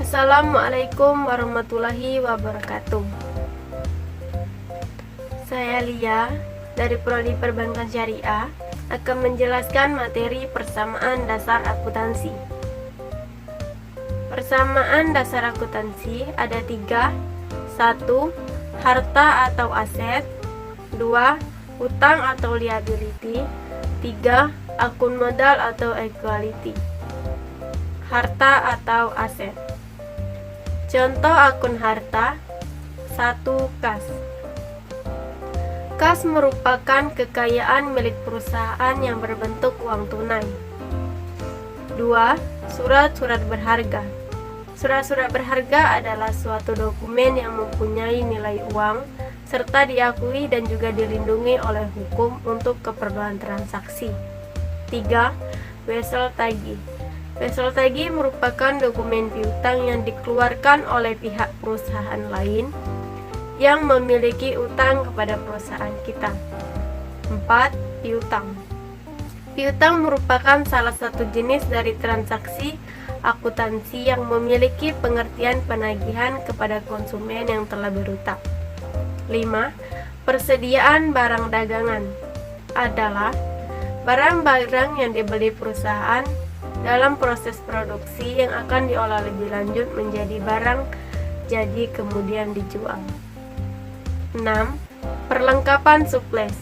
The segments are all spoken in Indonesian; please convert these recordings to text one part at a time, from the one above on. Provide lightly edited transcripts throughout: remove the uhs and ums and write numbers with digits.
Assalamualaikum warahmatullahi wabarakatuh. Saya Lia dari Prodi Perbankan Syariah akan menjelaskan materi persamaan dasar akuntansi. Persamaan dasar akuntansi ada 3. 1. Harta atau aset. 2. Utang atau liability. 3. Akun modal atau equity. Harta atau aset. Contoh akun harta. 1. Kas. Kas merupakan kekayaan milik perusahaan yang berbentuk uang tunai. 2. Surat-surat berharga. Surat-surat berharga adalah suatu dokumen yang mempunyai nilai uang serta diakui dan juga dilindungi oleh hukum untuk keperluan transaksi. 3. Wesel tagih. Wesel tagih merupakan dokumen piutang yang dikeluarkan oleh pihak perusahaan lain yang memiliki utang kepada perusahaan kita. 4. Piutang. Piutang merupakan salah satu jenis dari transaksi akuntansi yang memiliki pengertian penagihan kepada konsumen yang telah berutang. 5. Persediaan barang dagangan adalah barang-barang yang dibeli perusahaan dalam proses produksi yang akan diolah lebih lanjut menjadi barang jadi kemudian dijual. 6. Perlengkapan supplies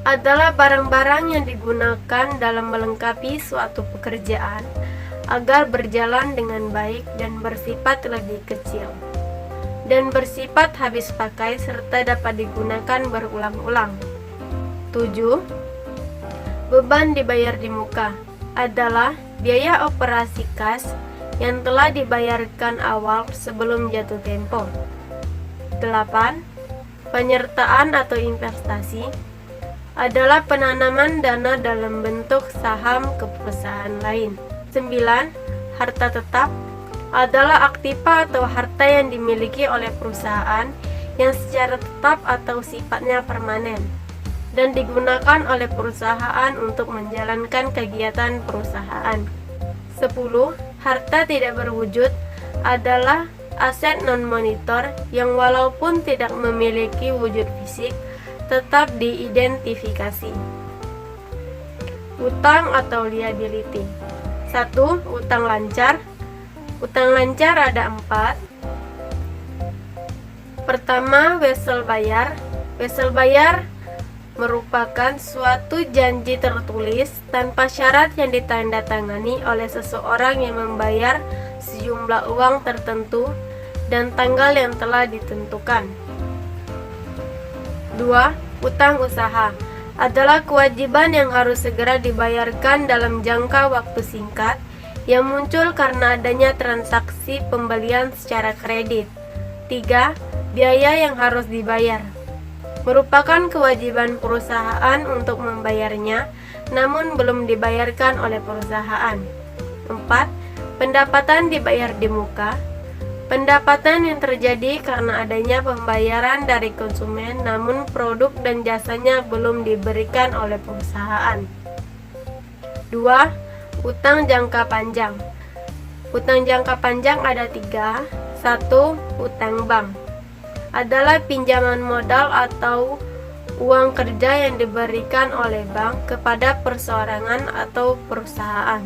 adalah barang-barang yang digunakan dalam melengkapi suatu pekerjaan agar berjalan dengan baik dan bersifat lebih kecil dan bersifat habis pakai serta dapat digunakan berulang-ulang. 7. Beban dibayar di muka adalah biaya operasi kas yang telah dibayarkan awal sebelum jatuh tempo. 8. Penyertaan atau investasi adalah penanaman dana dalam bentuk saham ke perusahaan lain. 9. Harta tetap adalah aktiva atau harta yang dimiliki oleh perusahaan yang secara tetap atau sifatnya permanen dan digunakan oleh perusahaan untuk menjalankan kegiatan perusahaan. 10. Harta tidak berwujud adalah aset non-monitor yang walaupun tidak memiliki wujud fisik tetap diidentifikasi. Utang atau liability. 1. Utang lancar. Utang lancar ada 4. Pertama, wesel bayar. Wesel bayar merupakan suatu janji tertulis tanpa syarat yang ditandatangani oleh seseorang yang membayar sejumlah uang tertentu dan tanggal yang telah ditentukan. 2. Utang usaha adalah kewajiban yang harus segera dibayarkan dalam jangka waktu singkat yang muncul karena adanya transaksi pembelian secara kredit. 3. Biaya yang harus dibayar merupakan kewajiban perusahaan untuk membayarnya namun belum dibayarkan oleh perusahaan. 4. Pendapatan dibayar di muka. Pendapatan yang terjadi karena adanya pembayaran dari konsumen namun produk dan jasanya belum diberikan oleh perusahaan. 2. Utang jangka panjang. Utang jangka panjang ada 3. 1. Utang bank adalah pinjaman modal atau uang kerja yang diberikan oleh bank kepada perseorangan atau perusahaan.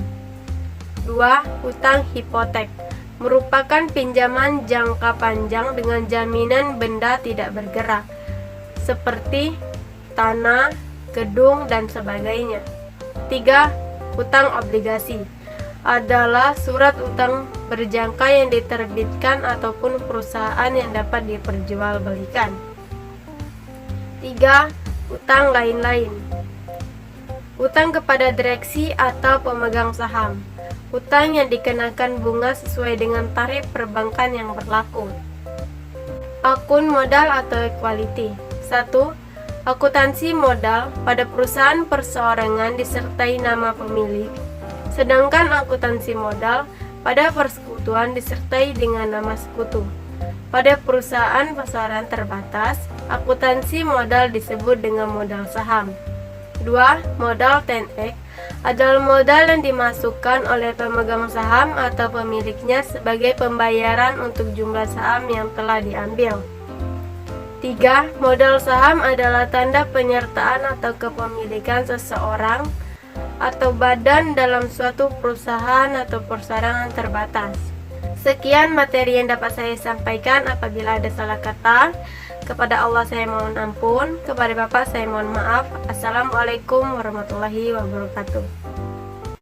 2. Utang hipotek merupakan pinjaman jangka panjang dengan jaminan benda tidak bergerak seperti tanah, gedung, dan sebagainya. 3. Utang obligasi adalah surat utang berjangka yang diterbitkan ataupun perusahaan yang dapat diperjualbelikan. 3. Utang lain-lain. Utang kepada direksi atau pemegang saham. Utang yang dikenakan bunga sesuai dengan tarif perbankan yang berlaku. Akun modal atau equity. 1. Akuntansi modal pada perusahaan perseorangan disertai nama pemilik, sedangkan akuntansi modal pada persekutuan disertai dengan nama sekutu. Pada perusahaan perseorangan terbatas, akuntansi modal disebut dengan modal saham. 2. Modal 10x adalah modal yang dimasukkan oleh pemegang saham atau pemiliknya sebagai pembayaran untuk jumlah saham yang telah diambil. 3. Modal saham adalah tanda penyertaan atau kepemilikan seseorang atau badan dalam suatu perusahaan atau perseorangan terbatas. Sekian materi yang dapat saya sampaikan. Apabila ada salah kata, kepada Allah saya mohon ampun, kepada Bapak saya mohon maaf. Assalamualaikum warahmatullahi wabarakatuh.